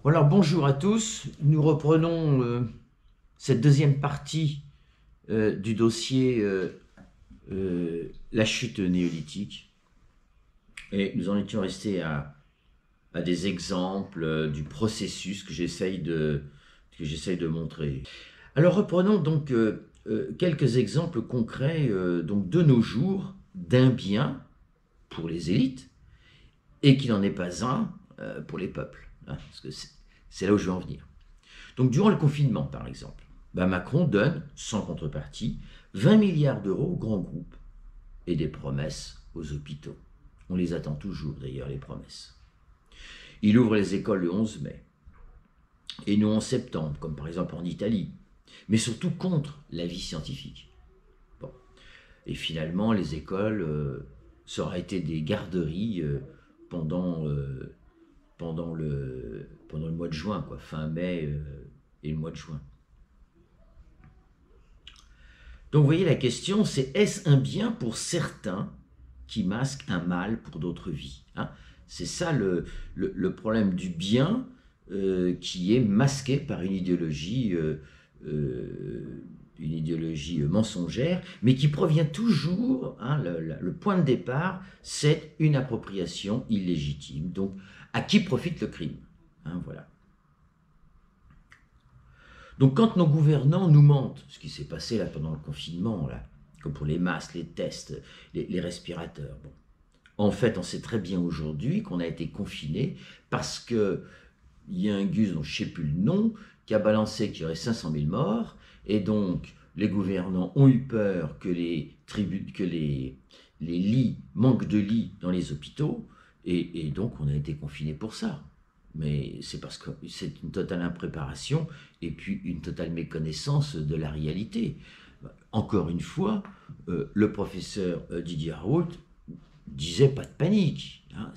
Alors bonjour à tous, nous reprenons cette deuxième partie du dossier la chute néolithique, et nous en étions restés à des exemples du processus que j'essaye de montrer. Alors reprenons donc quelques exemples concrets donc de nos jours d'un bien pour les élites et qui n'en est pas un pour les peuples, hein, parce que c'est là où je veux en venir. Donc durant le confinement, par exemple, Macron donne, sans contrepartie, 20 milliards d'euros aux grands groupes et des promesses aux hôpitaux. On les attend toujours d'ailleurs, les promesses. Il ouvre les écoles le 11 mai, et non en septembre, comme par exemple en Italie, mais surtout contre l'avis scientifique. Bon. Et finalement, les écoles, ça aura été des garderies pendant le mois de juin, quoi, fin mai et le mois de juin. Donc vous voyez, la question, c'est est-ce un bien pour certains qui masque un mal pour d'autres vies, hein? C'est ça le problème du bien qui est masqué par une idéologie mensongère, mais qui provient toujours, hein, le point de départ, c'est une appropriation illégitime. Donc, à qui profite le crime, hein, voilà. Donc, quand nos gouvernants nous mentent, ce qui s'est passé là pendant le confinement, là, comme pour les masques, les tests, les respirateurs, bon. En fait, on sait très bien aujourd'hui qu'on a été confiné parce qu'il y a un gus dont je ne sais plus le nom qui a balancé qu'il y aurait 500 000 morts, et donc les gouvernants ont eu peur que les lits manquent de lits dans les hôpitaux, et donc on a été confiné pour ça. Mais c'est parce que c'est une totale impréparation et puis une totale méconnaissance de la réalité. Encore une fois, le professeur Didier Raoult disait pas de panique, hein,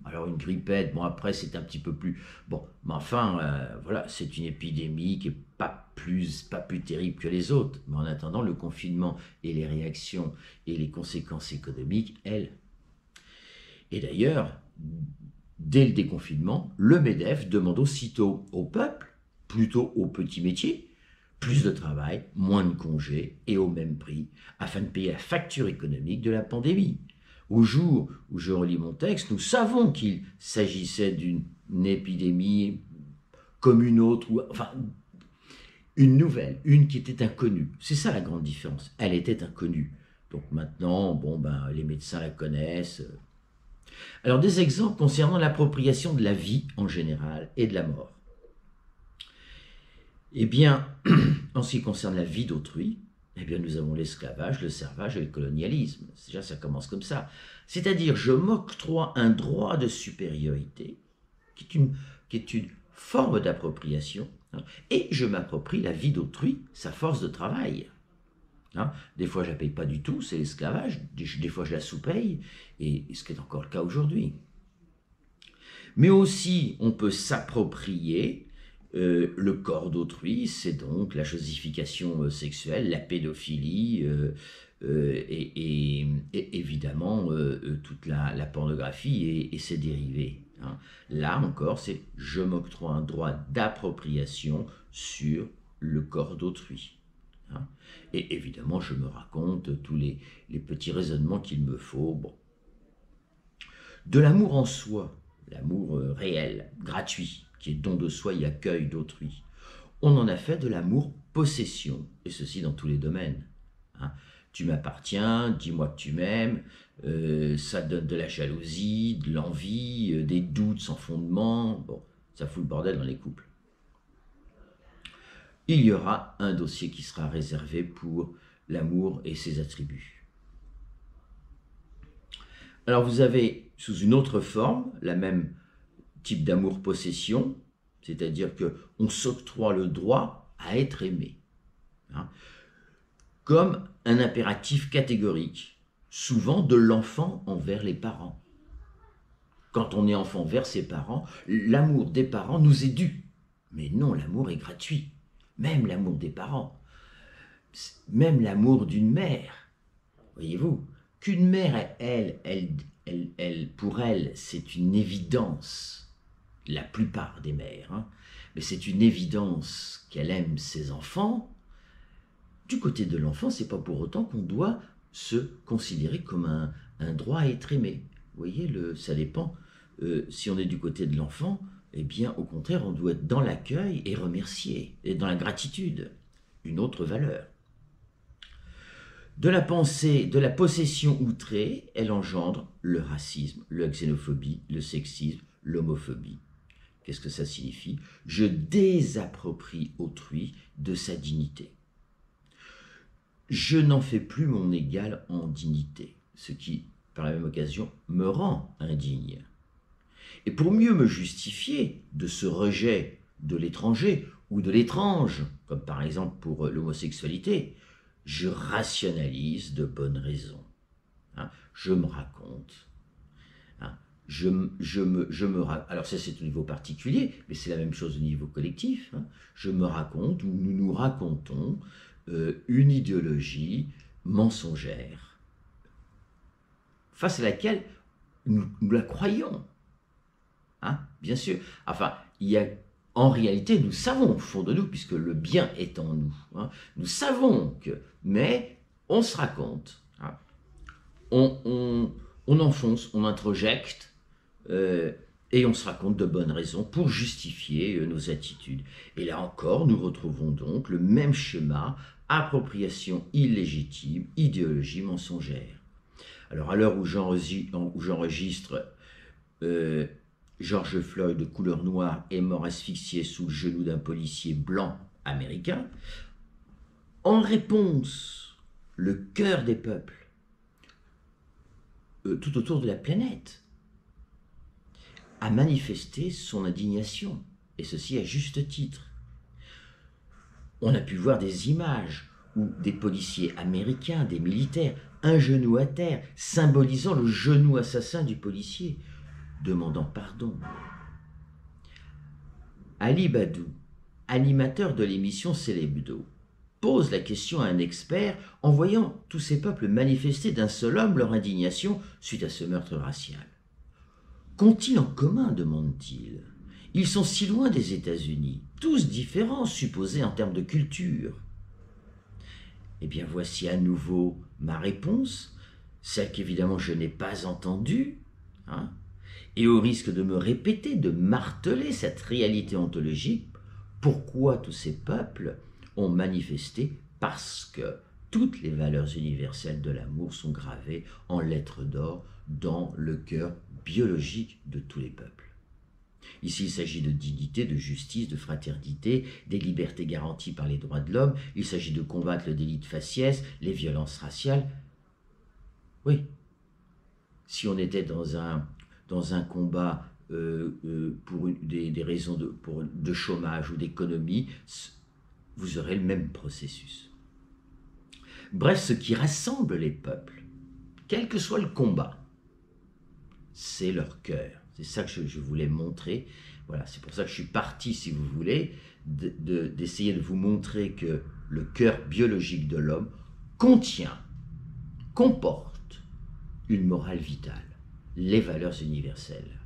alors une grippette, bon après c'est un petit peu plus, bon, mais enfin voilà, c'est une épidémie qui est pas plus terrible que les autres, mais en attendant le confinement et les réactions et les conséquences économiques, elles. Et d'ailleurs, dès le déconfinement, le MEDEF demande aussitôt au peuple, plutôt aux petits métiers, plus de travail, moins de congés et au même prix, afin de payer la facture économique de la pandémie. Au jour où je relis mon texte, nous savons qu'il s'agissait d'une épidémie comme une autre, enfin une nouvelle, une qui était inconnue. C'est ça la grande différence, elle était inconnue. Donc maintenant, bon, les médecins la connaissent. Alors des exemples concernant l'appropriation de la vie en général et de la mort. Eh bien, en ce qui concerne la vie d'autrui, eh bien, nous avons l'esclavage, le servage et le colonialisme. Déjà, ça commence comme ça. C'est-à-dire, je m'octroie un droit de supériorité, qui est une forme d'appropriation, hein, et je m'approprie la vie d'autrui, sa force de travail. Hein, des fois, je ne la paye pas du tout, c'est l'esclavage. Des fois, je la sous-paye, et ce qui est encore le cas aujourd'hui. Mais aussi, on peut s'approprier le corps d'autrui, c'est donc la chosification sexuelle, la pédophilie et évidemment toute la pornographie et ses dérivés, hein. Là encore, c'est je m'octroie un droit d'appropriation sur le corps d'autrui, hein. Et évidemment, je me raconte tous les petits raisonnements qu'il me faut. Bon. De l'amour en soi, l'amour réel, gratuit, qui est don de soi et accueil d'autrui. On en a fait de l'amour possession, et ceci dans tous les domaines, hein. Tu m'appartiens, dis-moi que tu m'aimes, ça donne de la jalousie, de l'envie, des doutes sans fondement, bon, ça fout le bordel dans les couples. Il y aura un dossier qui sera réservé pour l'amour et ses attributs. Alors vous avez, sous une autre forme, la même type d'amour-possession, c'est-à-dire qu'on s'octroie le droit à être aimé, hein, comme un impératif catégorique, souvent de l'enfant envers les parents. Quand on est enfant vers ses parents, l'amour des parents nous est dû. Mais non, l'amour est gratuit. Même l'amour des parents. Même l'amour d'une mère. Voyez-vous, qu'une mère, pour elle, c'est une évidence. la plupart des mères, hein, mais c'est une évidence qu'elle aime ses enfants. Du côté de l'enfant, c'est pas pour autant qu'on doit se considérer comme un droit à être aimé. Vous voyez, ça dépend. Si on est du côté de l'enfant, eh bien, au contraire, on doit être dans l'accueil et remercier, et dans la gratitude, une autre valeur. De la pensée, de la possession outrée, elle engendre le racisme, la xénophobie, le sexisme, l'homophobie. Qu'est-ce que ça signifie? Je désapproprie autrui de sa dignité. Je n'en fais plus mon égal en dignité, ce qui, par la même occasion, me rend indigne. Et pour mieux me justifier de ce rejet de l'étranger ou de l'étrange, comme par exemple pour l'homosexualité, je rationalise de bonnes raisons. Hein, je me raconte. Hein, alors ça c'est au niveau particulier, mais c'est la même chose au niveau collectif. Hein, je me raconte, ou nous nous racontons, une idéologie mensongère, face à laquelle nous la croyons. Hein, bien sûr. Enfin, en réalité, nous savons au fond de nous, puisque le bien est en nous. Hein, nous savons que, mais on se raconte. Hein, on enfonce, on introjecte, et on se raconte de bonnes raisons pour justifier nos attitudes. Et là encore, nous retrouvons donc le même schéma, appropriation illégitime, idéologie mensongère. Alors à l'heure où j'enregistre, George Floyd, de couleur noire, est mort asphyxié sous le genou d'un policier blanc américain. En réponse, le cœur des peuples, tout autour de la planète, a manifesté son indignation, et ceci à juste titre. On a pu voir des images où des policiers américains, des militaires, un genou à terre, symbolisant le genou assassin du policier, demandant pardon. Ali Badou, animateur de l'émission Célébdo, pose la question à un expert en voyant tous ces peuples manifester d'un seul homme leur indignation suite à ce meurtre racial. Qu'ont-ils en commun, demande-t-il? Ils sont si loin des États-Unis, tous différents, supposés en termes de culture. Eh bien, voici à nouveau ma réponse, celle qu'évidemment je n'ai pas entendue, hein, et au risque de me répéter, de marteler cette réalité ontologique, pourquoi tous ces peuples ont manifesté? Parce que toutes les valeurs universelles de l'amour sont gravées en lettres d'or dans le cœur biologique de tous les peuples. Ici, il s'agit de dignité, de justice, de fraternité, des libertés garanties par les droits de l'homme. Il s'agit de combattre le délit de faciès, les violences raciales. Oui, si on était dans un combat pour des raisons de chômage ou d'économie, vous aurez le même processus. Bref, ce qui rassemble les peuples, quel que soit le combat, c'est leur cœur. C'est ça que je voulais montrer. Voilà, c'est pour ça que je suis parti, si vous voulez, d'essayer de vous montrer que le cœur biologique de l'homme comporte une morale vitale, les valeurs universelles.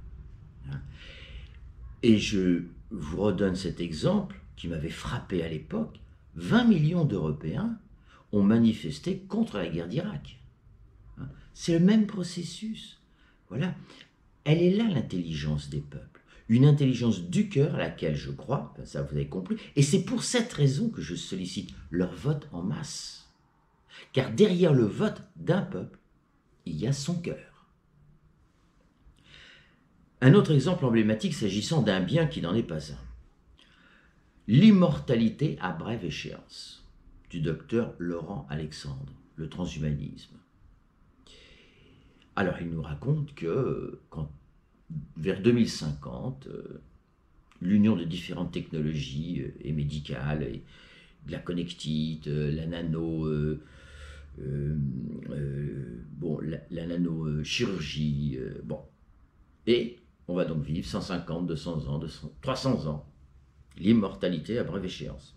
Et je vous redonne cet exemple qui m'avait frappé à l'époque. 20 millions d'Européens ont manifesté contre la guerre d'Irak. C'est le même processus. Voilà. Elle est là, l'intelligence des peuples. Une intelligence du cœur à laquelle je crois, ça vous avez compris, et c'est pour cette raison que je sollicite leur vote en masse. Car derrière le vote d'un peuple, il y a son cœur. Un autre exemple emblématique s'agissant d'un bien qui n'en est pas un. L'immortalité à brève échéance, du docteur Laurent Alexandre, le transhumanisme. Alors, il nous raconte que vers 2050, l'union de différentes technologies et médicales, et de la connectite, la nanochirurgie, et on va donc vivre 150, 200 ans, 300 ans. L'immortalité à brève échéance.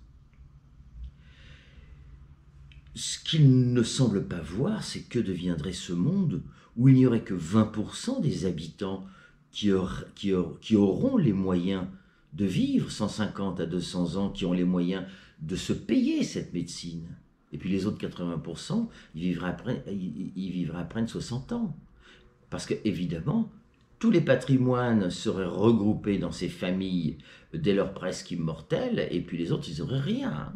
Ce qu'il ne semble pas voir, c'est que deviendrait ce monde où il n'y aurait que 20% des habitants qui auront les moyens de vivre 150 à 200 ans, qui ont les moyens de se payer cette médecine. Et puis les autres 80%, ils vivraient à peine 60 ans. Parce que, évidemment, tous les patrimoines seraient regroupés dans ces familles dès lors presque immortelles, et puis les autres, ils n'auraient rien.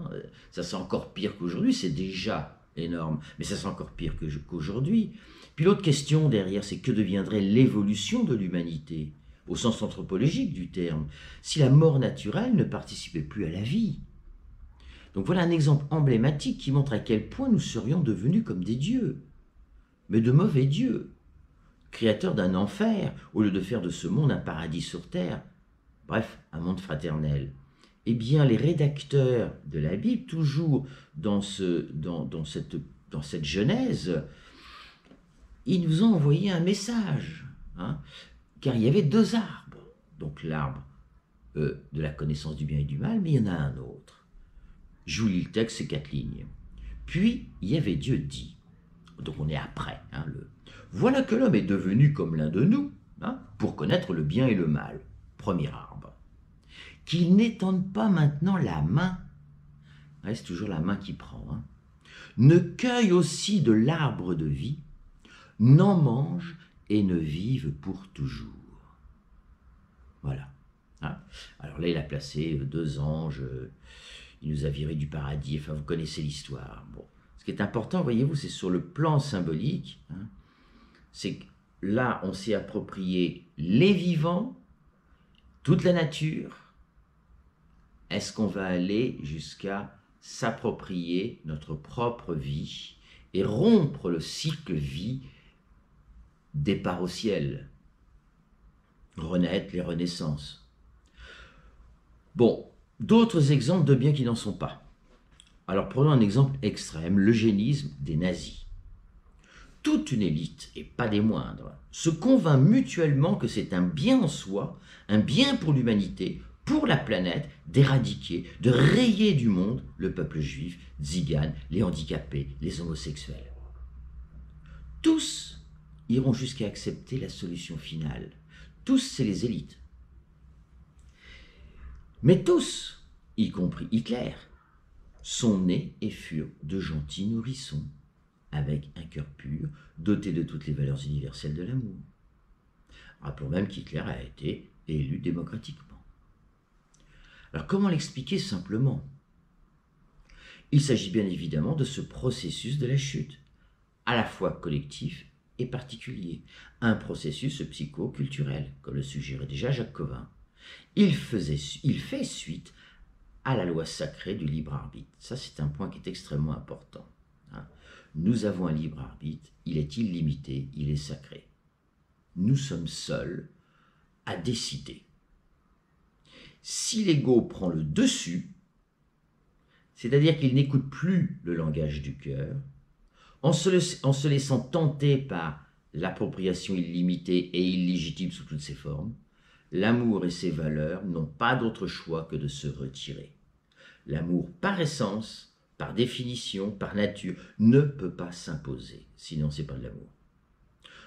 Ça, c'est encore pire qu'aujourd'hui, c'est déjà énorme, mais ça, c'est encore pire qu'aujourd'hui. Puis l'autre question derrière, c'est que deviendrait l'évolution de l'humanité, au sens anthropologique du terme, si la mort naturelle ne participait plus à la vie. Donc voilà un exemple emblématique qui montre à quel point nous serions devenus comme des dieux, mais de mauvais dieux, créateurs d'un enfer, au lieu de faire de ce monde un paradis sur terre, bref, un monde fraternel. Eh bien, les rédacteurs de la Bible, toujours dans cette Genèse, ils nous ont envoyé un message, car il y avait deux arbres. Donc l'arbre de la connaissance du bien et du mal, mais il y en a un autre. Je vous lis le texte, c'est 4 lignes. Puis, il y avait Dieu dit, donc on est après, voilà que l'homme est devenu comme l'un de nous, pour connaître le bien et le mal. Premier arbre. Qu'il n'étende pas maintenant la main, c'est toujours la main qui prend, ne cueille aussi de l'arbre de vie, n'en mange et ne vive pour toujours. Voilà. Alors là, il a placé 2 anges, il nous a virés du paradis, enfin vous connaissez l'histoire. Bon. Ce qui est important, voyez-vous, c'est sur le plan symbolique, c'est que là, on s'est approprié les vivants, toute la nature. Est-ce qu'on va aller jusqu'à s'approprier notre propre vie et rompre le cycle vie, départ au ciel, renaître, les renaissances? Bon, d'autres exemples de biens qui n'en sont pas. Alors prenons un exemple extrême, l'eugénisme des nazis. Toute une élite, et pas des moindres, se convainc mutuellement que c'est un bien en soi, un bien pour l'humanité, pour la planète, d'éradiquer, de rayer du monde le peuple juif, tziganes, les handicapés, les homosexuels. Tous iront jusqu'à accepter la solution finale. Tous, c'est les élites. Mais tous, y compris Hitler, sont nés et furent de gentils nourrissons, avec un cœur pur, doté de toutes les valeurs universelles de l'amour. Rappelons même qu'Hitler a été élu démocratiquement. Alors comment l'expliquer simplement? Il s'agit bien évidemment de ce processus de la chute, à la fois collectif et particulier, un processus psycho-culturel, comme le suggérait déjà Jacques Covin. Il fait suite à la loi sacrée du libre arbitre. Ça, c'est un point qui est extrêmement important. Nous avons un libre arbitre, il est illimité, il est sacré. Nous sommes seuls à décider. Si l'ego prend le dessus, c'est-à-dire qu'il n'écoute plus le langage du cœur, en se laissant tenter par l'appropriation illimitée et illégitime sous toutes ses formes, l'amour et ses valeurs n'ont pas d'autre choix que de se retirer. L'amour, par essence, par définition, par nature, ne peut pas s'imposer, sinon c'est pas de l'amour.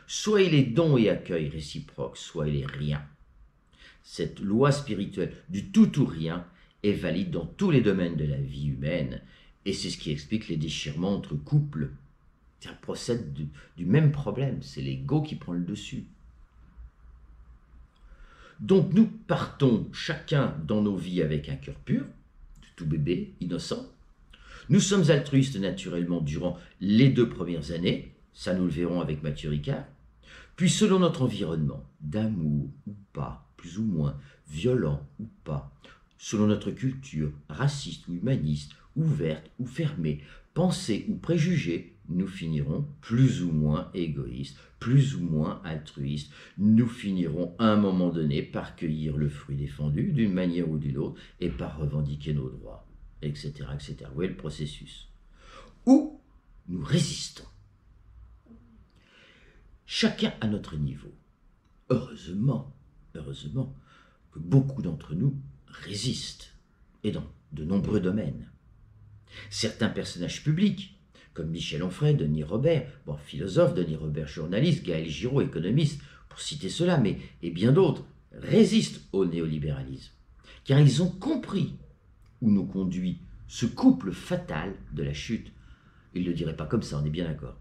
Soit il est don et accueil réciproque, soit il est rien. Cette loi spirituelle du tout ou rien est valide dans tous les domaines de la vie humaine, et c'est ce qui explique les déchirements entre couples. Ça procède du même problème, c'est l'ego qui prend le dessus. Donc nous partons chacun dans nos vies avec un cœur pur, tout bébé, innocent. Nous sommes altruistes naturellement durant les 2 premières années, ça nous le verrons avec Mathieu Ricard, puis selon notre environnement, d'amour ou pas, plus ou moins, violent ou pas, selon notre culture, raciste ou humaniste, ouverte ou fermée, pensée ou préjugée, nous finirons plus ou moins égoïstes, plus ou moins altruistes. Nous finirons à un moment donné par cueillir le fruit défendu d'une manière ou d'une autre et par revendiquer nos droits, etc., etc. Vous voyez le processus. Ou nous résistons. Chacun à notre niveau. Heureusement que beaucoup d'entre nous résistent, et dans de nombreux domaines. Certains personnages publics, comme Michel Onfray, Denis Robert, philosophe, Denis Robert, journaliste, Gaël Giraud, économiste, pour citer cela, mais et bien d'autres, résistent au néolibéralisme, car ils ont compris où nous conduit ce couple fatal de la chute. Ils ne le diraient pas comme ça, on est bien d'accord.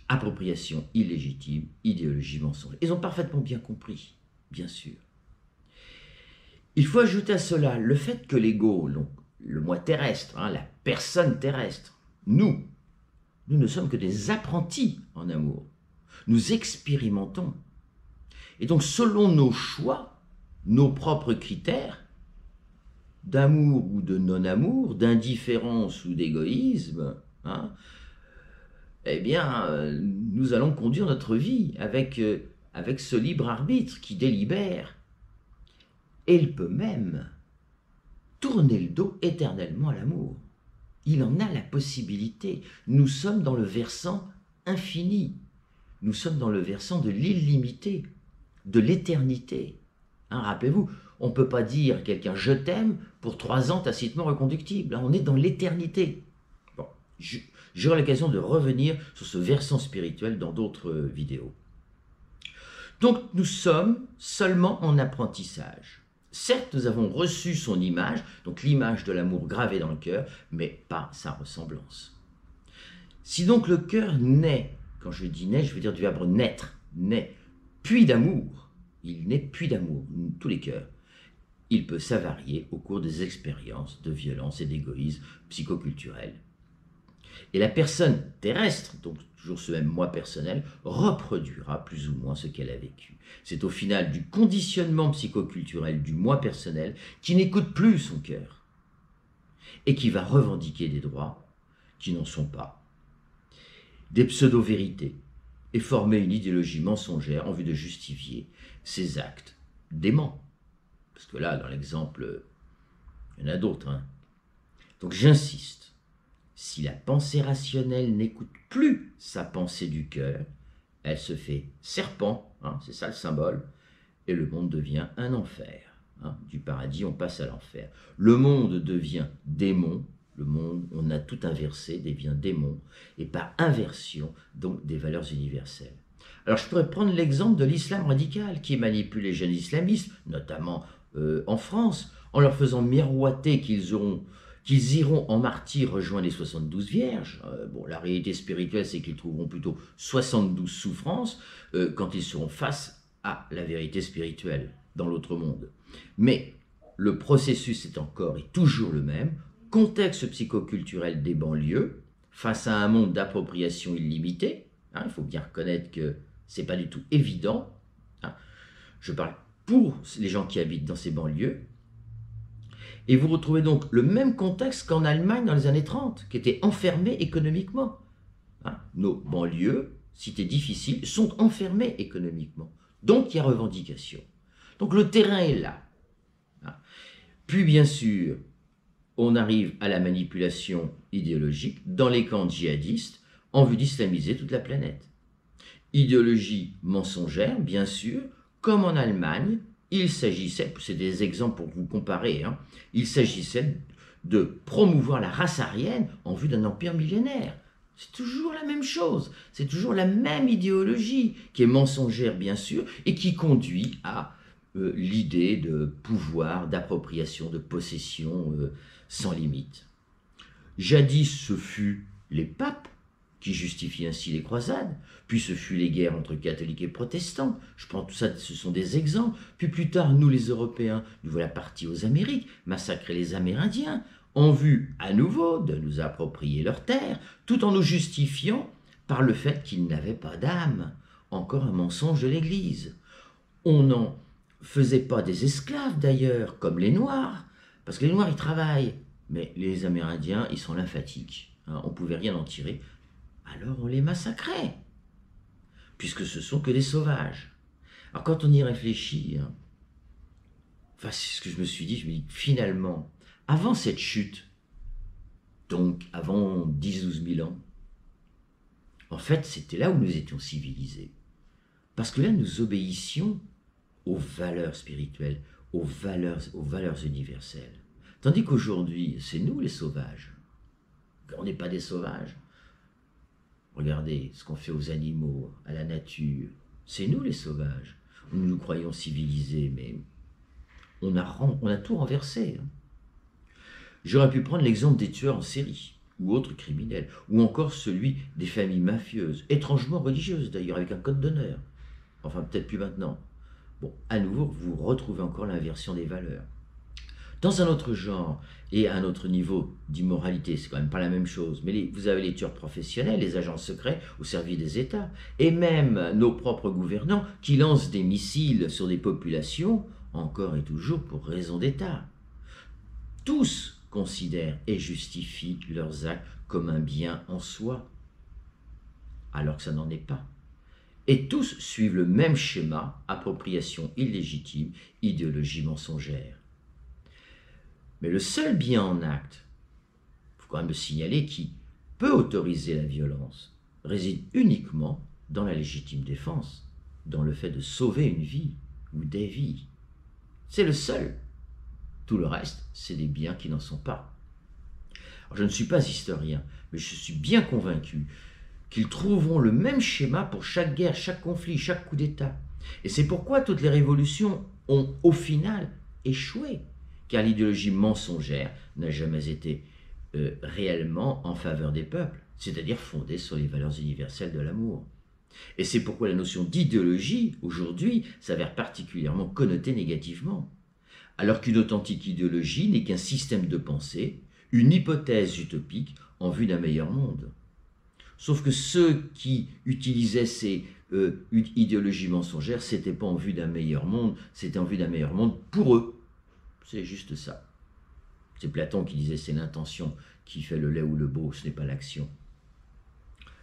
Appropriation illégitime, idéologie mensongère. Ils ont parfaitement bien compris, bien sûr. Il faut ajouter à cela le fait que l'ego, le moi terrestre, la personne terrestre, nous ne sommes que des apprentis en amour. Nous expérimentons. Et donc, selon nos choix, nos propres critères, d'amour ou de non-amour, d'indifférence ou d'égoïsme, eh bien, nous allons conduire notre vie avec ce libre arbitre qui délibère. Et il peut même tourner le dos éternellement à l'amour. Il en a la possibilité. Nous sommes dans le versant infini. Nous sommes dans le versant de l'illimité, de l'éternité. Rappelez-vous, on ne peut pas dire à quelqu'un « je t'aime » pour 3 ans tacitement reconductible. On est dans l'éternité. Bon, j'aurai l'occasion de revenir sur ce versant spirituel dans d'autres vidéos. Donc nous sommes seulement en apprentissage. Certes, nous avons reçu son image, donc l'image de l'amour gravée dans le cœur, mais pas sa ressemblance. Si donc le cœur naît, quand je dis naît, je veux dire du verbe naître, naît, puis d'amour, il naît puis d'amour, tous les cœurs. Il peut s'avarier au cours des expériences de violence et d'égoïsme psychoculturel. Et la personne terrestre, donc toujours ce même moi personnel, reproduira plus ou moins ce qu'elle a vécu. C'est au final du conditionnement psychoculturel du moi personnel qui n'écoute plus son cœur et qui va revendiquer des droits qui n'en sont pas, des pseudo-vérités et former une idéologie mensongère en vue de justifier ses actes déments. Parce que là, dans l'exemple, il y en a d'autres. Donc j'insiste. Si la pensée rationnelle n'écoute plus sa pensée du cœur, elle se fait serpent, c'est ça le symbole, et le monde devient un enfer. Du paradis, on passe à l'enfer. Le monde devient démon, le monde, on a tout inversé, devient démon, et par inversion, donc des valeurs universelles. Alors je pourrais prendre l'exemple de l'islam radical, qui manipule les jeunes islamistes, notamment en France, en leur faisant miroiter qu'ils iront en martyrs rejoindre les 72 vierges. Bon, la réalité spirituelle, c'est qu'ils trouveront plutôt 72 souffrances quand ils seront face à la vérité spirituelle dans l'autre monde. Mais le processus est toujours le même. Contexte psychoculturel des banlieues, face à un monde d'appropriation illimitée. Il faut bien reconnaître que ce n'est pas du tout évident. Je parle pour les gens qui habitent dans ces banlieues. Et vous retrouvez donc le même contexte qu'en Allemagne dans les années 30, qui était enfermée économiquement. Nos banlieues, cités difficiles, sont enfermées économiquement. Donc il y a revendication. Donc le terrain est là. Puis bien sûr, on arrive à la manipulation idéologique dans les camps djihadistes en vue d'islamiser toute la planète. Idéologie mensongère, bien sûr, comme en Allemagne. Il s'agissait, c'est des exemples pour vous comparer, il s'agissait de promouvoir la race aryenne en vue d'un empire millénaire. C'est toujours la même chose, c'est toujours la même idéologie qui est mensongère bien sûr et qui conduit à l'idée de pouvoir, d'appropriation, de possession sans limite. Jadis, ce fut les papes qui justifient ainsi les croisades, puis ce fut les guerres entre catholiques et protestants. Je prends tout ça, ce sont des exemples. Puis plus tard, nous les Européens, nous voilà partis aux Amériques, massacrer les Amérindiens, en vue à nouveau de nous approprier leurs terres, tout en nous justifiant par le fait qu'ils n'avaient pas d'âme. Encore un mensonge de l'Église. On n'en faisait pas des esclaves d'ailleurs, comme les Noirs, parce que les Noirs ils travaillent, mais les Amérindiens ils sont lymphatiques, on ne pouvait rien en tirer. Alors on les massacrait, puisque ce sont que des sauvages. Alors quand on y réfléchit, c'est ce que je me suis dit, finalement, avant cette chute, donc avant 10-12 000 ans, en fait c'était là où nous étions civilisés. Parce que là nous obéissions aux valeurs spirituelles, aux valeurs universelles. Tandis qu'aujourd'hui, c'est nous les sauvages. On n'est pas des sauvages. Regardez ce qu'on fait aux animaux, à la nature. C'est nous les sauvages. nous nous croyons civilisés, mais on a tout renversé. J'aurais pu prendre l'exemple des tueurs en série, ou autres criminels, ou encore celui des familles mafieuses, étrangement religieuses d'ailleurs, avec un code d'honneur. Enfin, peut-être plus maintenant. Bon, à nouveau, vous retrouvez encore l'inversion des valeurs. Dans un autre genre et à un autre niveau d'immoralité, c'est quand même pas la même chose, mais vous avez les tueurs professionnels, les agents secrets au service des États, et même nos propres gouvernants qui lancent des missiles sur des populations, encore et toujours pour raison d'État. Tous considèrent et justifient leurs actes comme un bien en soi, alors que ça n'en est pas. Et tous suivent le même schéma, appropriation illégitime, idéologie mensongère. Mais le seul bien en acte, il faut quand même le signaler, qui peut autoriser la violence, réside uniquement dans la légitime défense, dans le fait de sauver une vie ou des vies. C'est le seul. Tout le reste, c'est des biens qui n'en sont pas. Alors, je ne suis pas historien, mais je suis bien convaincu qu'ils trouveront le même schéma pour chaque guerre, chaque conflit, chaque coup d'État. Et c'est pourquoi toutes les révolutions ont, au final, échoué, car l'idéologie mensongère n'a jamais été réellement en faveur des peuples, c'est-à-dire fondée sur les valeurs universelles de l'amour. Et c'est pourquoi la notion d'idéologie, aujourd'hui, s'avère particulièrement connotée négativement, alors qu'une authentique idéologie n'est qu'un système de pensée, une hypothèse utopique en vue d'un meilleur monde. Sauf que ceux qui utilisaient ces idéologies mensongères, c'était pas en vue d'un meilleur monde, c'était en vue d'un meilleur monde pour eux. C'est juste ça. C'est Platon qui disait c'est l'intention qui fait le laid ou le beau, ce n'est pas l'action.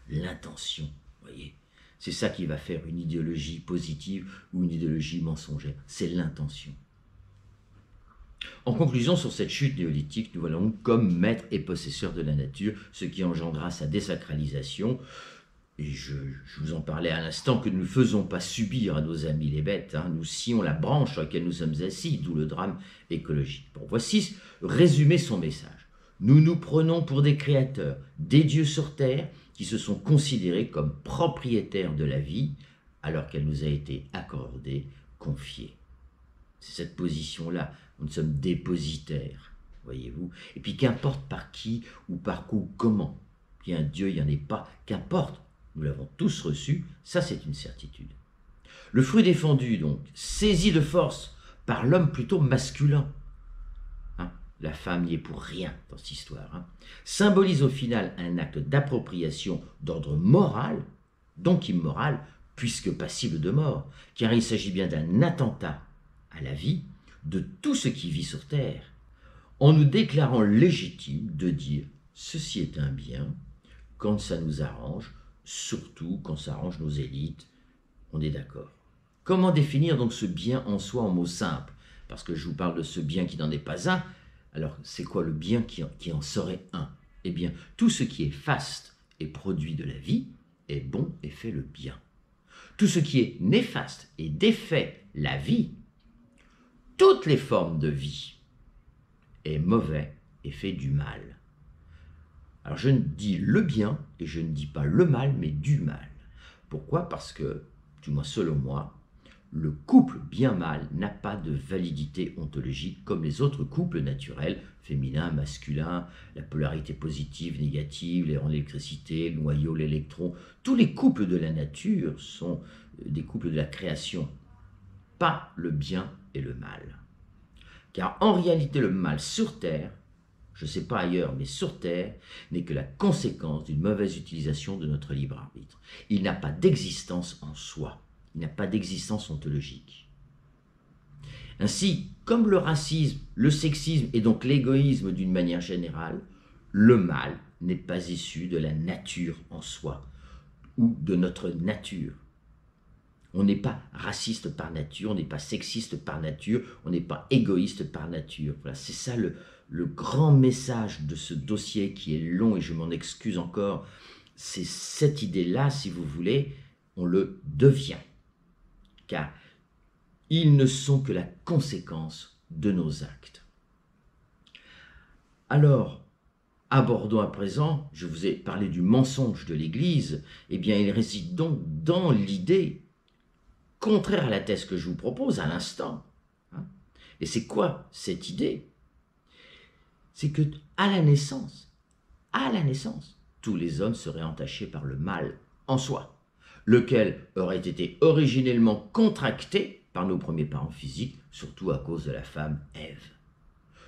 L'intention, voyez, c'est ça qui va faire une idéologie positive ou une idéologie mensongère, c'est l'intention. En conclusion, sur cette chute néolithique, nous voyons comme maître et possesseur de la nature, ce qui engendra sa désacralisation. Et je vous en parlais à l'instant, que nous ne faisons pas subir à nos amis les bêtes, nous scions la branche sur laquelle nous sommes assis, d'où le drame écologique. Bon, voici résumé son message. Nous nous prenons pour des créateurs, des dieux sur terre, qui se sont considérés comme propriétaires de la vie, alors qu'elle nous a été accordée, confiée. C'est cette position-là, nous sommes dépositaires, voyez-vous. Et puis qu'importe par qui ou par quoi ou comment, qu'il y ait un Dieu, il n'y en ait pas, qu'importe, nous l'avons tous reçu, ça c'est une certitude. Le fruit défendu, donc, saisi de force par l'homme plutôt masculin, la femme n'y est pour rien dans cette histoire, symbolise au final un acte d'appropriation d'ordre moral, donc immoral, puisque passible de mort, car il s'agit bien d'un attentat à la vie de tout ce qui vit sur terre, en nous déclarant légitime de dire « ceci est un bien » quand ça nous arrange, surtout quand ça arrange nos élites, on est d'accord. Comment définir donc ce bien en soi en mots simples? Parce que je vous parle de ce bien qui n'en est pas un, alors c'est quoi le bien qui en serait un? Eh bien, tout ce qui est faste et produit de la vie est bon et fait le bien. Tout ce qui est néfaste et défait la vie, toutes les formes de vie, est mauvais et fait du mal. Alors je dis le bien et je ne dis pas le mal, mais du mal. Pourquoi? Parce que, du moins selon moi, le couple bien-mal n'a pas de validité ontologique comme les autres couples naturels, féminin, masculin, la polarité positive, négative, l'électricité, le noyau, l'électron. Tous les couples de la nature sont des couples de la création, pas le bien et le mal. Car en réalité, le mal sur Terre, je ne sais pas ailleurs, mais sur Terre, n'est que la conséquence d'une mauvaise utilisation de notre libre arbitre. Il n'a pas d'existence en soi. Il n'a pas d'existence ontologique. Ainsi, comme le racisme, le sexisme et donc l'égoïsme d'une manière générale, le mal n'est pas issu de la nature en soi ou de notre nature. On n'est pas raciste par nature, on n'est pas sexiste par nature, on n'est pas égoïste par nature. Voilà, c'est ça le grand message de ce dossier qui est long et je m'en excuse encore. C'est cette idée-là, si vous voulez, on le devient. Car ils ne sont que la conséquence de nos actes. Alors, abordons à présent, je vous ai parlé du mensonge de l'Église, eh bien il réside donc dans l'idée contraire à la thèse que je vous propose à l'instant. Hein. Et c'est quoi cette idée? C'est que à la naissance, tous les hommes seraient entachés par le mal en soi, lequel aurait été originellement contracté par nos premiers parents physiques, surtout à cause de la femme Ève.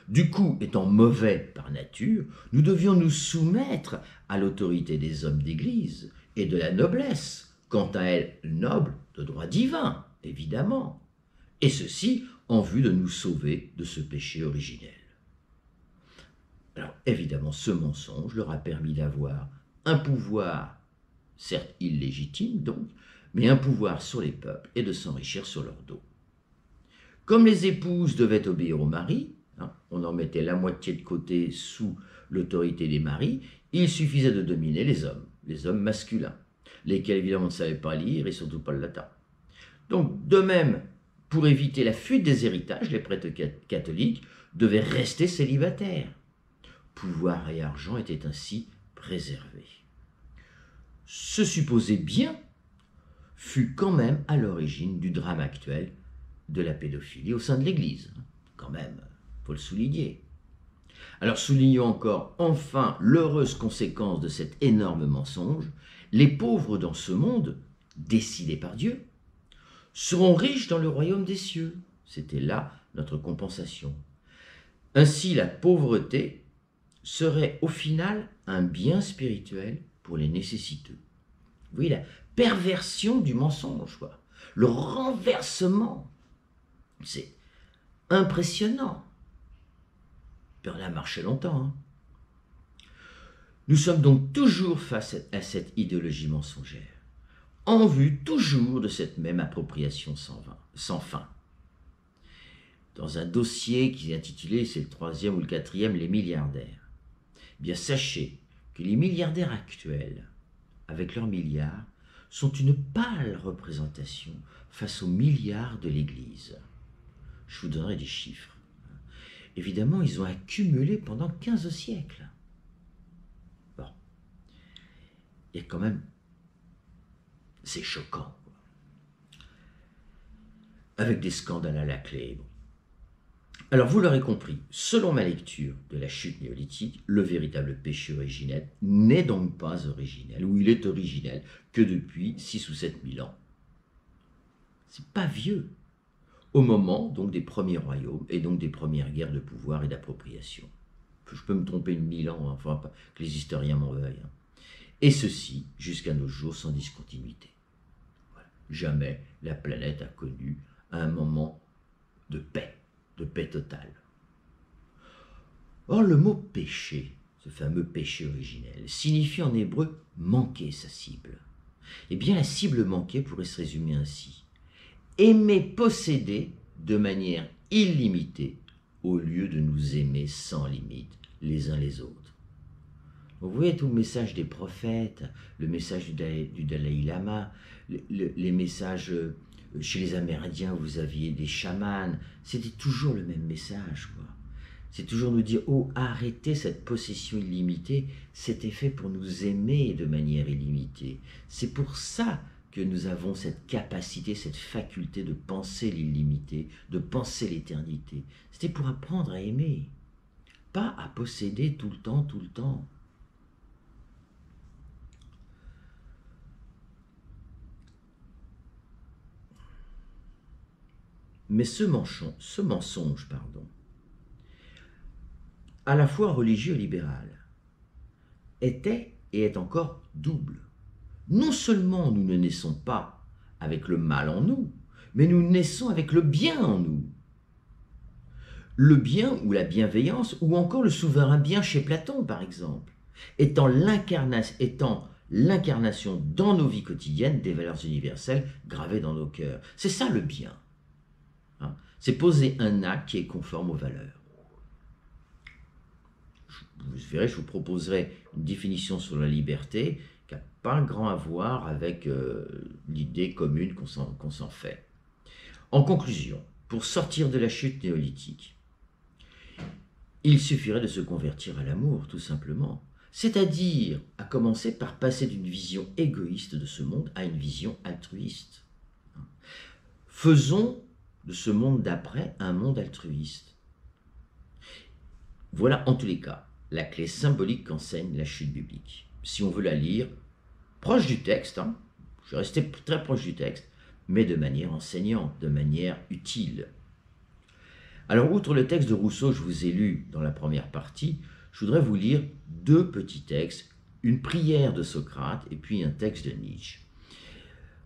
Du coup, étant mauvais par nature, nous devions nous soumettre à l'autorité des hommes d'Église et de la noblesse, quant à elle noble de droit divin, évidemment, et ceci en vue de nous sauver de ce péché originel. Alors évidemment, ce mensonge leur a permis d'avoir un pouvoir, certes illégitime donc, mais un pouvoir sur les peuples et de s'enrichir sur leur dos. Comme les épouses devaient obéir au mari, on en mettait la moitié de côté sous l'autorité des maris, il suffisait de dominer les hommes masculins, lesquels évidemment ne savaient pas lire et surtout pas le latin. Donc de même, pour éviter la fuite des héritages, les prêtres catholiques devaient rester célibataires. Pouvoir et argent étaient ainsi préservés. Ce supposé bien fut quand même à l'origine du drame actuel de la pédophilie au sein de l'Église. Quand même, il faut le souligner. Alors soulignons encore enfin l'heureuse conséquence de cet énorme mensonge. Les pauvres dans ce monde, décidés par Dieu, seront riches dans le royaume des cieux. C'était là notre compensation. Ainsi, la pauvreté serait au final un bien spirituel pour les nécessiteux. Vous voyez la perversion du mensonge, quoi. Le renversement. C'est impressionnant. On a marché longtemps. Hein. Nous sommes donc toujours face à cette idéologie mensongère, en vue toujours de cette même appropriation sans fin. Dans un dossier qui est intitulé, c'est le 3e ou le 4e, les milliardaires. Eh bien, sachez que les milliardaires actuels, avec leurs milliards, sont une pâle représentation face aux milliards de l'Église. Je vous donnerai des chiffres. Évidemment, ils ont accumulé pendant 15 siècles. Bon. Il y a quand même... C'est choquant. Avec des scandales à la clé. Bon. Alors, vous l'aurez compris, selon ma lecture de la chute néolithique, le véritable péché originel n'est donc pas originel, ou il est originel que depuis 6 ou 7 000 ans. C'est pas vieux. Au moment donc des premiers royaumes et donc des premières guerres de pouvoir et d'appropriation. Je peux me tromper de 1000 ans, enfin pas que les historiens m'en veuillent. Hein. Et ceci jusqu'à nos jours sans discontinuité. Voilà. Jamais la planète a connu un moment de paix totale. Or le mot péché, ce fameux péché originel, signifie en hébreu manquer sa cible. Eh bien la cible manquée pourrait se résumer ainsi. Aimer posséder de manière illimitée au lieu de nous aimer sans limite les uns les autres. Vous voyez tout le message des prophètes, le message du Dalai Lama, les messages chez les Amérindiens, vous aviez des chamans, c'était toujours le même message, quoi. C'est toujours nous dire, oh, arrêtez cette possession illimitée, c'était fait pour nous aimer de manière illimitée. C'est pour ça que nous avons cette capacité, cette faculté de penser l'illimité, de penser l'éternité. C'était pour apprendre à aimer, pas à posséder tout le temps, tout le temps. Mais ce mensonge, à la fois religieux et libéral, était et est encore double. Non seulement nous ne naissons pas avec le mal en nous, mais nous naissons avec le bien en nous. Le bien ou la bienveillance, ou encore le souverain bien chez Platon, par exemple, étant l'incarnation dans nos vies quotidiennes des valeurs universelles gravées dans nos cœurs. C'est ça le bien. Hein? C'est poser un acte qui est conforme aux valeurs. Vous verrez, je vous proposerai une définition sur la liberté qui n'a pas grand à voir avec l'idée commune qu'on s'en fait. En conclusion, pour sortir de la chute néolithique, il suffirait de se convertir à l'amour, tout simplement. C'est-à-dire, à commencer par passer d'une vision égoïste de ce monde à une vision altruiste. Faisons de ce monde d'après un monde altruiste. Voilà en tous les cas la clé symbolique qu'enseigne la chute biblique. Si on veut la lire, proche du texte, hein, je vais rester très proche du texte, mais de manière enseignante, de manière utile. Alors, outre le texte de Rousseau, je vous ai lu dans la première partie, je voudrais vous lire deux petits textes, une prière de Socrate et puis un texte de Nietzsche.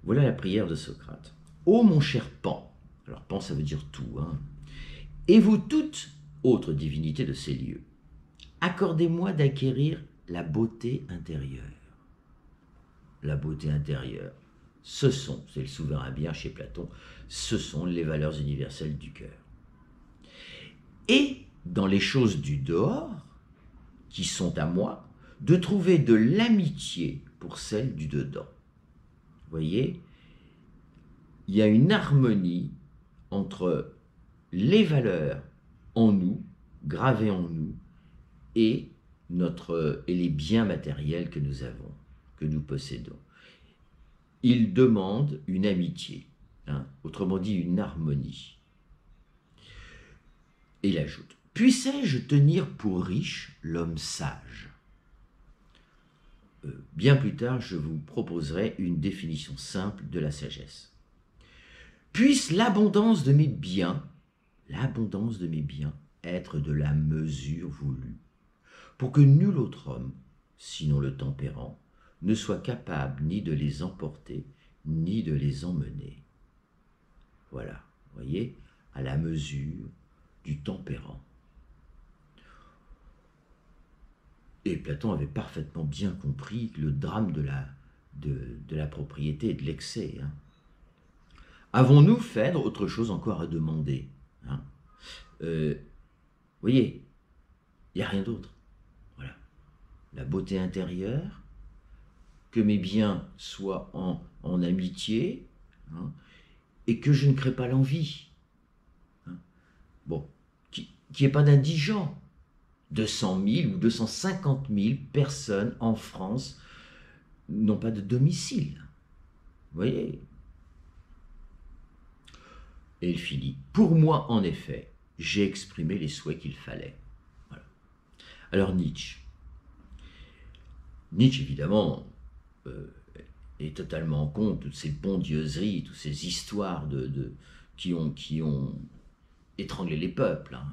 Voilà la prière de Socrate. Ô mon cher Pan, alors Pan ça veut dire tout, hein, et vous toutes autres divinités de ces lieux, accordez-moi d'acquérir la beauté intérieure. La beauté intérieure, c'est le souverain bien chez Platon, ce sont les valeurs universelles du cœur. Et dans les choses du dehors, qui sont à moi, de trouver de l'amitié pour celles du dedans. Vous voyez, il y a une harmonie entre les valeurs en nous, gravées en nous, et les biens matériels que nous avons, que nous possédons. Il demande une amitié, hein, autrement dit une harmonie. Et il ajoute, puissais-je tenir pour riche l'homme sage? Bien plus tard, je vous proposerai une définition simple de la sagesse. Puisse l'abondance de mes biens être de la mesure voulue, pour que nul autre homme, sinon le tempérant, ne soit capable ni de les emporter, ni de les emmener. Voilà, vous voyez, à la mesure du tempérant. Et Platon avait parfaitement bien compris le drame de la propriété et de l'excès. Hein. Avons-nous, Phèdre, autre chose encore à demander, hein? Vous voyez, il n'y a rien d'autre. Voilà. La beauté intérieure, que mes biens soient en amitié, hein, et que je ne crée pas l'envie. Hein. Bon, qu'il n'y ait pas d'indigents. 200 000 ou 250 000 personnes en France n'ont pas de domicile. Vous voyez? Et il finit. Pour moi, en effet, j'ai exprimé les souhaits qu'il fallait. Voilà. Alors Nietzsche. Nietzsche, évidemment, est totalement contre toutes ces bondieuseries, toutes ces histoires qui ont étranglé les peuples. Hein.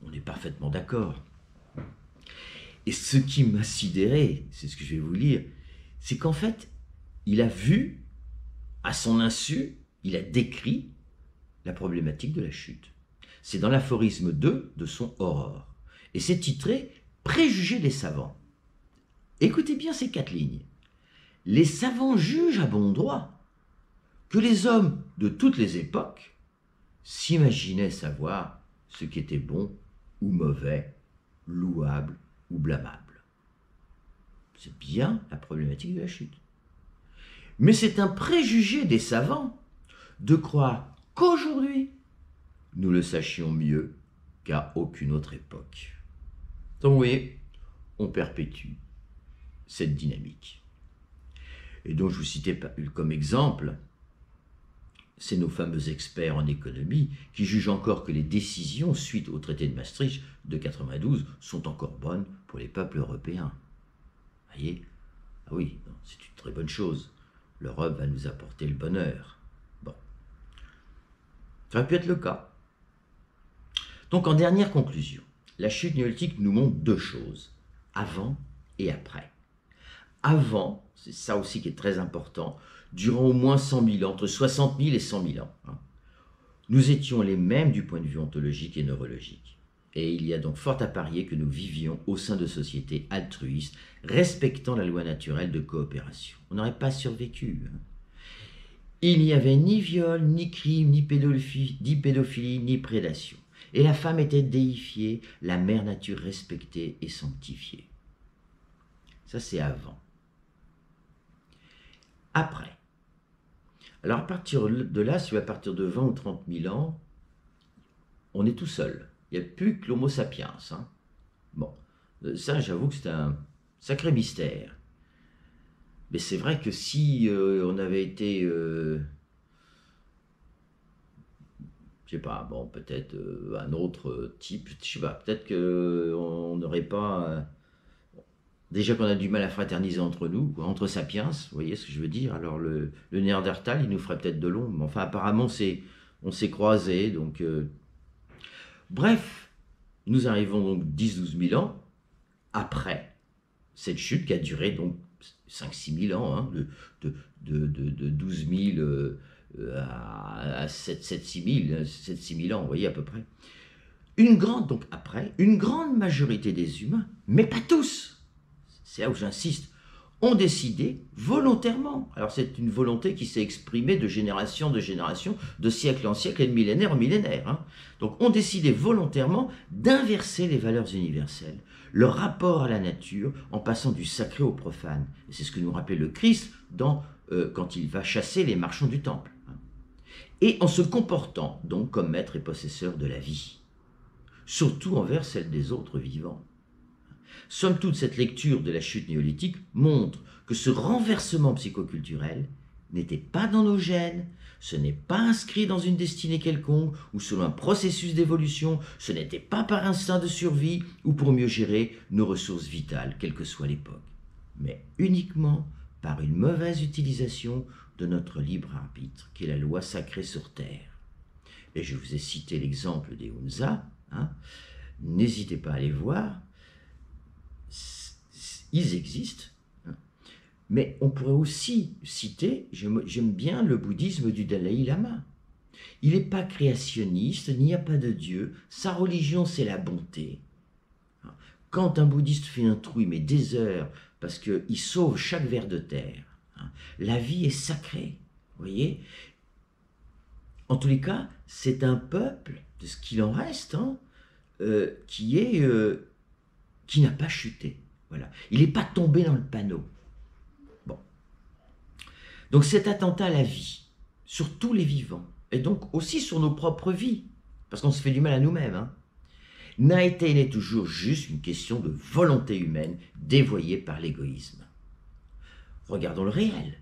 On est parfaitement d'accord. Et ce qui m'a sidéré, c'est ce que je vais vous lire, c'est qu'en fait, il a vu, à son insu, il a décrit la problématique de la chute. C'est dans l'aphorisme 2 de son Aurore. Et c'est titré « Préjugés des savants ». Écoutez bien ces 4 lignes. Les savants jugent à bon droit que les hommes de toutes les époques s'imaginaient savoir ce qui était bon ou mauvais, louable ou blâmable. C'est bien la problématique de la chute. Mais c'est un préjugé des savants de croire qu'aujourd'hui, nous le sachions mieux qu'à aucune autre époque. Donc vous voyez, on perpétue cette dynamique. Et donc je vous citais comme exemple, c'est nos fameux experts en économie qui jugent encore que les décisions suite au traité de Maastricht de 92 sont encore bonnes pour les peuples européens. Vous voyez? Ah oui, c'est une très bonne chose. L'Europe va nous apporter le bonheur. Bon. Ça aurait pu être le cas. Donc en dernière conclusion, la chute néolithique nous montre 2 choses, avant et après. Avant, c'est ça aussi qui est très important, durant au moins 100 000 ans, entre 60 000 et 100 000 ans, hein, nous étions les mêmes du point de vue ontologique et neurologique. Et il y a donc fort à parier que nous vivions au sein de sociétés altruistes, respectant la loi naturelle de coopération. On n'aurait pas survécu. Hein. Il n'y avait ni viol, ni crime, ni pédophilie, ni prédation. Et la femme était déifiée, la mère nature respectée et sanctifiée. Ça, c'est avant. Après. Alors, à partir de là, si à partir de 20 ou 30 000 ans, on est tout seul. Il n'y a plus que l'homo sapiens. Hein. Bon, ça, j'avoue que c'est un sacré mystère. Mais c'est vrai que si on avait été Je sais pas, bon, peut-être un autre type, je sais pas, peut-être qu'on n'aurait pas... déjà qu'on a du mal à fraterniser entre nous, quoi, entre sapiens, vous voyez ce que je veux dire? Alors le Néandertal, il nous ferait peut-être de l'ombre, mais enfin apparemment on s'est croisés, donc... Bref, nous arrivons donc 10-12 000 ans après cette chute qui a duré donc 5-6 000 ans, hein, de 12 000 à 7-6 000 ans, vous voyez à peu près. Donc après, une grande majorité des humains, mais pas tous, c'est là où j'insiste, ont décidé volontairement. Alors c'est une volonté qui s'est exprimée de génération, de siècle en siècle et de millénaire en millénaire. Hein. Donc ont décidé volontairement d'inverser les valeurs universelles, leur rapport à la nature en passant du sacré au profane. Et c'est ce que nous rappelait le Christ quand il va chasser les marchands du temple. Hein. Et en se comportant donc comme maître et possesseur de la vie, surtout envers celle des autres vivants. Somme toute, cette lecture de la chute néolithique montre que ce renversement psychoculturel n'était pas dans nos gènes, ce n'est pas inscrit dans une destinée quelconque ou selon un processus d'évolution, ce n'était pas par instinct de survie ou pour mieux gérer nos ressources vitales, quelle que soit l'époque, mais uniquement par une mauvaise utilisation de notre libre arbitre, qui est la loi sacrée sur Terre. Et je vous ai cité l'exemple des Hunza, hein. N'hésitez pas à les voir, ils existent, hein. Mais on pourrait aussi citer, j'aime bien le bouddhisme du Dalai Lama. Il n'est pas créationniste, il n'y a pas de Dieu, sa religion c'est la bonté. Quand un bouddhiste fait un trou, il met des heures parce qu'il sauve chaque ver de terre. Hein. La vie est sacrée, vous voyez. En tous les cas, c'est un peuple, de ce qu'il en reste, hein, qui n'a pas chuté. Voilà. Il n'est pas tombé dans le panneau. Bon. Donc cet attentat à la vie, sur tous les vivants, et donc aussi sur nos propres vies, parce qu'on se fait du mal à nous-mêmes, hein, n'a été et n'est toujours juste une question de volonté humaine dévoyée par l'égoïsme. Regardons le réel.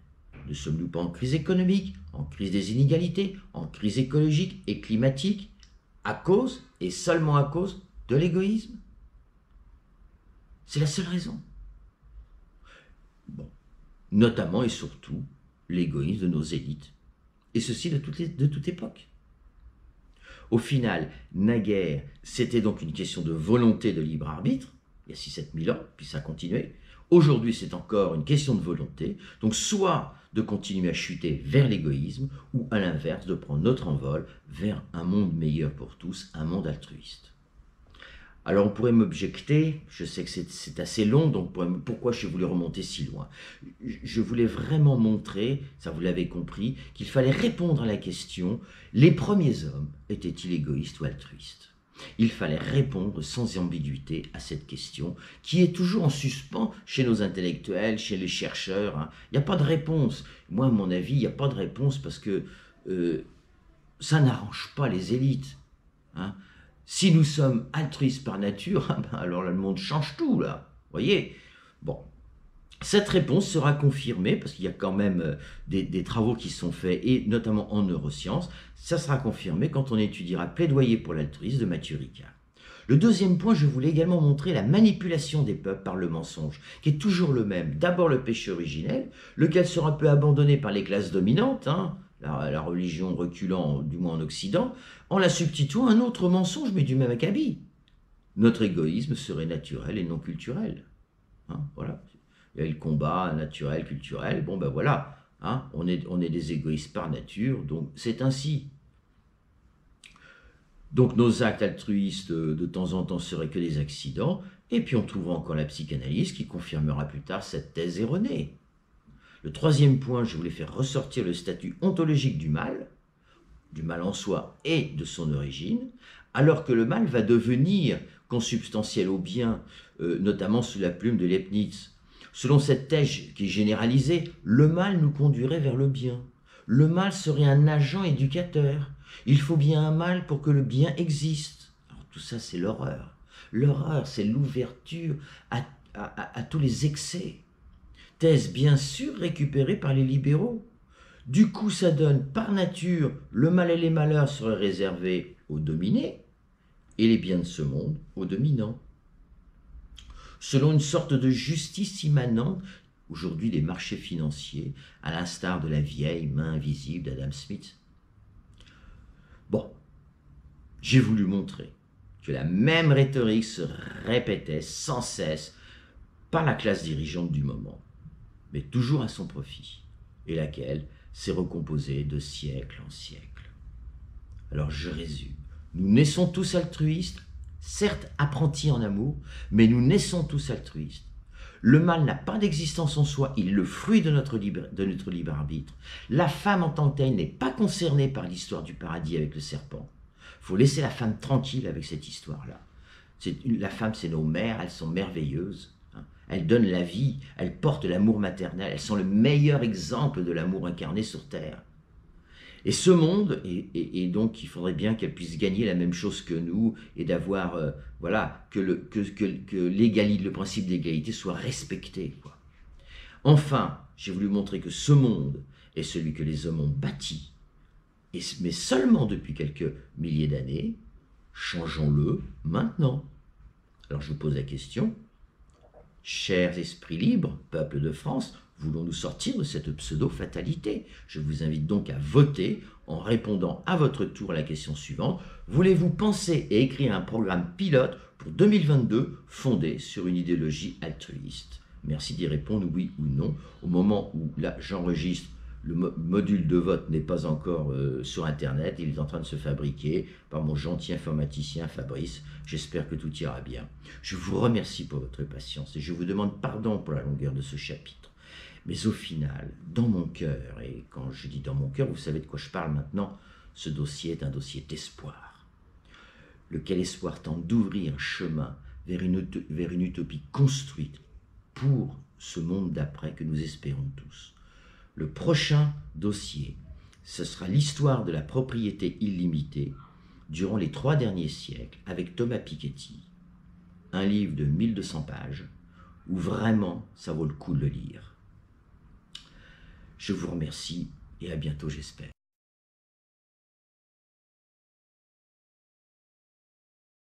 Ne sommes-nous pas en crise économique, en crise des inégalités, en crise écologique et climatique, à cause, et seulement à cause, de l'égoïsme? C'est la seule raison. Bon. Notamment et surtout, l'égoïsme de nos élites. Et ceci de toute époque. Au final, naguère, c'était donc une question de volonté de libre arbitre, il y a 6-7 000 ans, puis ça a continué. Aujourd'hui, c'est encore une question de volonté, donc soit de continuer à chuter vers l'égoïsme, ou à l'inverse, de prendre notre envol vers un monde meilleur pour tous, un monde altruiste. Alors on pourrait m'objecter, je sais que c'est assez long, donc pourquoi j'ai voulu remonter si loin? Je voulais vraiment montrer, ça vous l'avez compris, qu'il fallait répondre à la question, les premiers hommes étaient-ils égoïstes ou altruistes? Il fallait répondre sans ambiguïté à cette question, qui est toujours en suspens chez nos intellectuels, chez les chercheurs. Hein. Il n'y a pas de réponse. Moi, à mon avis, il n'y a pas de réponse parce que ça n'arrange pas les élites. Hein. Si nous sommes altruistes par nature, alors là, le monde change tout, là. Vous voyez? Bon. Cette réponse sera confirmée, parce qu'il y a quand même des travaux qui sont faits, et notamment en neurosciences, ça sera confirmé quand on étudiera Plaidoyer pour l'altruisme de Mathieu Ricard. Le deuxième point, je voulais également montrer la manipulation des peuples par le mensonge, qui est toujours le même. D'abord le péché originel, lequel sera un peu abandonné par les classes dominantes, hein, la religion reculant, du moins en Occident, en la substituant à un autre mensonge, mais du même acabit. Notre égoïsme serait naturel et non culturel. Hein, voilà. Il y a le combat naturel, culturel, bon ben voilà, hein, on est des égoïstes par nature, donc c'est ainsi. Donc nos actes altruistes de temps en temps seraient que des accidents, et puis on trouvera encore la psychanalyse qui confirmera plus tard cette thèse erronée. Le troisième point, je voulais faire ressortir le statut ontologique du mal en soi et de son origine, alors que le mal va devenir consubstantiel au bien, notamment sous la plume de Leibniz. Selon cette thèse qui est généralisée, le mal nous conduirait vers le bien. Le mal serait un agent éducateur. Il faut bien un mal pour que le bien existe. Alors tout ça, c'est l'horreur. L'horreur, c'est l'ouverture à tous les excès. Thèse bien sûr récupérée par les libéraux. Du coup, ça donne, par nature, le mal et les malheurs seraient réservés aux dominés, et les biens de ce monde aux dominants. Selon une sorte de justice immanente, aujourd'hui des marchés financiers, à l'instar de la vieille main invisible d'Adam Smith. Bon, j'ai voulu montrer que la même rhétorique se répétait sans cesse par la classe dirigeante du moment, mais toujours à son profit, et laquelle s'est recomposée de siècle en siècle. Alors je résume. Nous naissons tous altruistes, certes apprentis en amour, mais nous naissons tous altruistes. Le mal n'a pas d'existence en soi, il est le fruit de notre libre arbitre. La femme en tant que telle n'est pas concernée par l'histoire du paradis avec le serpent. Il faut laisser la femme tranquille avec cette histoire-là. La femme, c'est nos mères, elles sont merveilleuses. Elles donnent la vie, elles portent l'amour maternel, elles sont le meilleur exemple de l'amour incarné sur Terre. Et ce monde, et donc il faudrait bien qu'elle puisse gagner la même chose que nous et d'avoir, voilà, que le principe d'égalité soit respecté, quoi. Enfin, j'ai voulu montrer que ce monde est celui que les hommes ont bâti, mais seulement depuis quelques milliers d'années. Changeons-le maintenant. Alors je vous pose la question, chers esprits libres, peuple de France, voulons-nous sortir de cette pseudo-fatalité? Je vous invite donc à voter en répondant à votre tour à la question suivante. Voulez-vous penser et écrire un programme pilote pour 2022 fondé sur une idéologie altruiste? Merci d'y répondre oui ou non. Au moment où là j'enregistre, le module de vote n'est pas encore sur Internet, il est en train de se fabriquer par mon gentil informaticien Fabrice. J'espère que tout ira bien. Je vous remercie pour votre patience et je vous demande pardon pour la longueur de ce chapitre. Mais au final, dans mon cœur, et quand je dis dans mon cœur, vous savez de quoi je parle maintenant, ce dossier est un dossier d'espoir. Lequel espoir tente d'ouvrir un chemin vers une utopie construite pour ce monde d'après que nous espérons tous. Le prochain dossier, ce sera l'histoire de la propriété illimitée durant les 3 derniers siècles avec Thomas Piketty. Un livre de 1200 pages où vraiment ça vaut le coup de le lire. Je vous remercie et à bientôt j'espère.